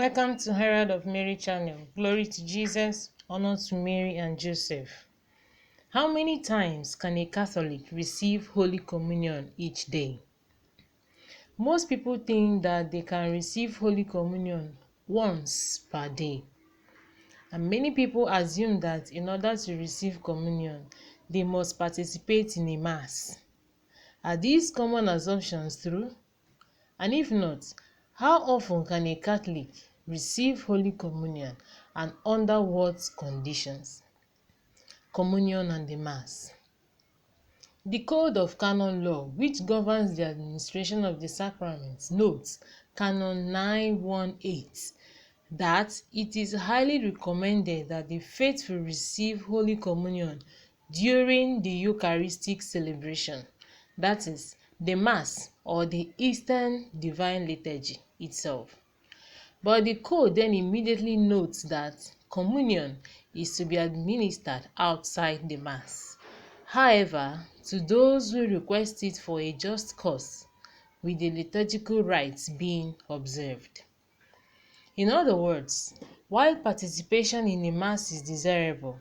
Welcome to Herald of Mary channel. Glory to Jesus, honor to Mary and Joseph. How many times can a Catholic receive Holy Communion each day? Most people think that they can receive Holy Communion once per day. And many people assume that in order to receive communion, they must participate in a mass. Are these common assumptions true? And if not, how often can a Catholic receive Holy Communion and under what conditions? Communion and the Mass. The Code of Canon Law, which governs the administration of the sacraments, notes, Canon 918, that it is highly recommended that the faithful receive Holy Communion during the Eucharistic celebration, that is, the Mass or the Eastern Divine Liturgy itself. But the code then immediately notes that communion is to be administered outside the Mass. However, to those who request it for a just cause, with the liturgical rites being observed. In other words, while participation in a Mass is desirable,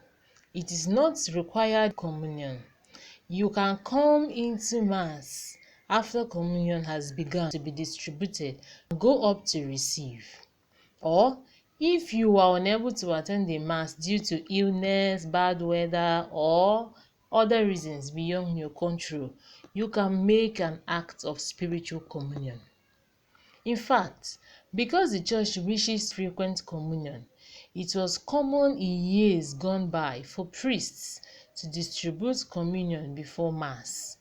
it is not required communion. You can come into Mass after communion has begun to be distributed and go up to receive. Or, if you are unable to attend the Mass due to illness, bad weather, or other reasons beyond your control, you can make an act of spiritual communion. In fact, because the Church wishes frequent communion, it was common in years gone by for priests to distribute communion before Mass,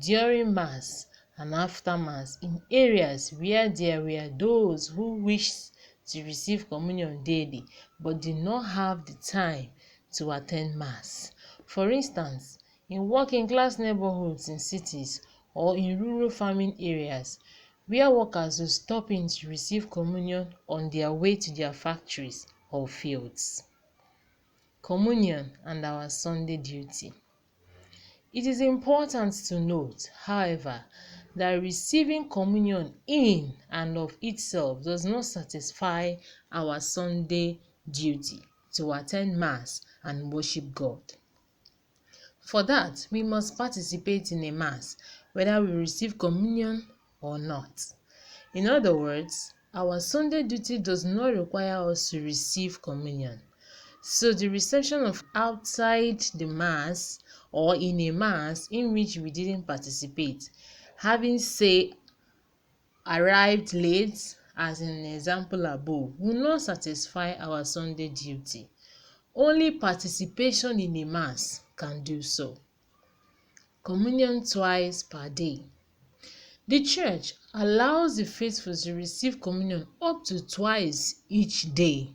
during Mass, and after Mass in areas where there were those who wished to receive communion daily but did not have the time to attend Mass. For instance, in working-class neighborhoods in cities or in rural farming areas, where workers will stop in to receive communion on their way to their factories or fields. Communion and our Sunday duty. It is important to note, however, that receiving communion in and of itself does not satisfy our Sunday duty to attend Mass and worship God. For that, we must participate in a Mass, whether we receive communion or not. In other words, our Sunday duty does not require us to receive communion. So the reception of outside the Mass or in a Mass in which we didn't participate, having say arrived late, as in an example above, will not satisfy our Sunday duty. Only participation in a Mass can do so. Communion twice per day. The Church allows the faithful to receive communion up to twice each day.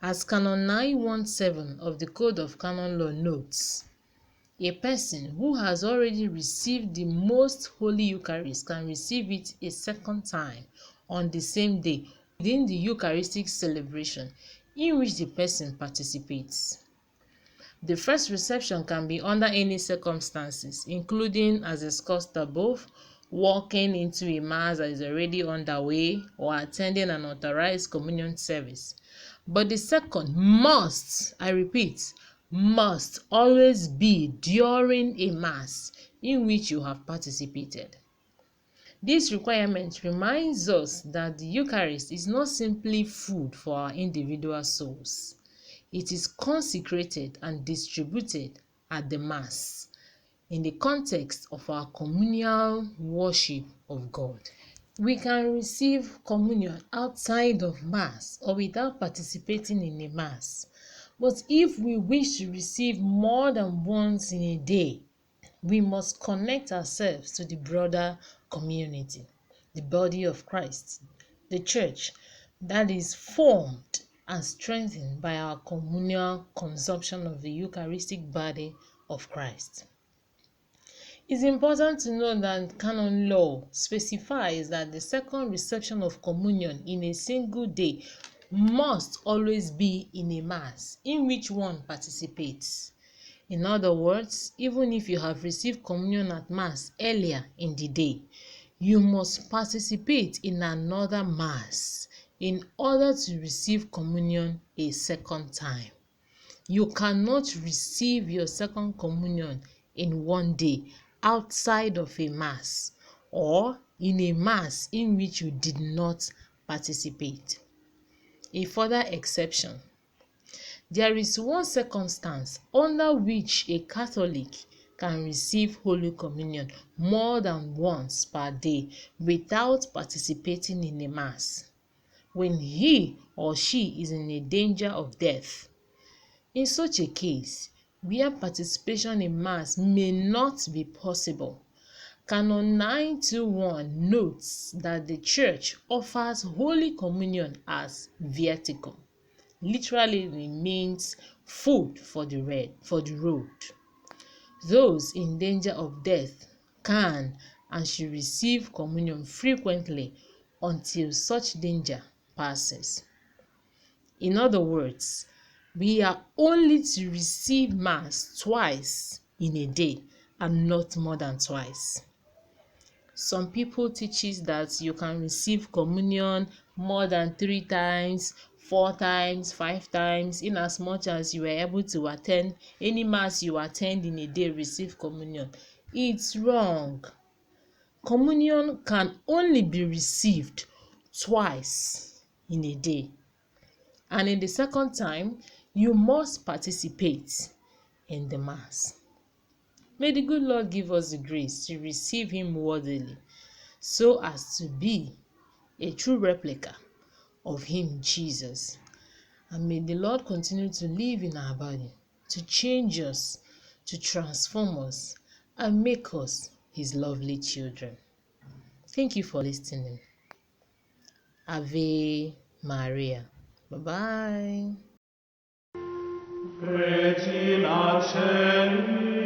As Canon 917 of the Code of Canon Law notes, a person who has already received the Most Holy Eucharist can receive it a second time on the same day within the Eucharistic celebration in which the person participates. The first reception can be under any circumstances, including, as discussed above, walking into a Mass that is already underway or attending an authorized communion service. But the second must, I repeat, must always be during a Mass in which you have participated. This requirement reminds us that the Eucharist is not simply food for our individual souls. It is consecrated and distributed at the Mass in the context of our communal worship of God. We can receive communion outside of Mass or without participating in a Mass. But if we wish to receive more than once in a day, we must connect ourselves to the broader community, the body of Christ, the Church, that is formed and strengthened by our communal consumption of the Eucharistic body of Christ. It's important to know that canon law specifies that the second reception of communion in a single day must always be in a Mass in which one participates. In other words, even if you have received communion at Mass earlier in the day, you must participate in another Mass in order to receive communion a second time. You cannot receive your second communion in one day outside of a mass or in a mass in which you did not participate. A further exception: there is one circumstance under which a Catholic can receive Holy Communion more than once per day without participating in a mass: when he or she is in a danger of death. In such a case, where participation in mass may not be possible, Canon 921 notes that the Church offers Holy Communion as viaticum. Literally, it means food for the road. Those in danger of death can and should receive communion frequently until such danger passes. In other words, we are only to receive mass twice in a day and not more than twice. Some people teaches that you can receive communion more than 3 times, 4 times, 5 times, in as much as you were able to attend any mass you attend in a day, receive communion. It's wrong. Communion can only be received twice in a day. And in the second time, you must participate in the mass. May the good Lord give us the grace to receive him worthily, so as to be a true replica of him, Jesus. And may the Lord continue to live in our body, to change us, to transform us, and make us his lovely children. Thank you for listening. Ave Maria. Bye-bye. Regina Celi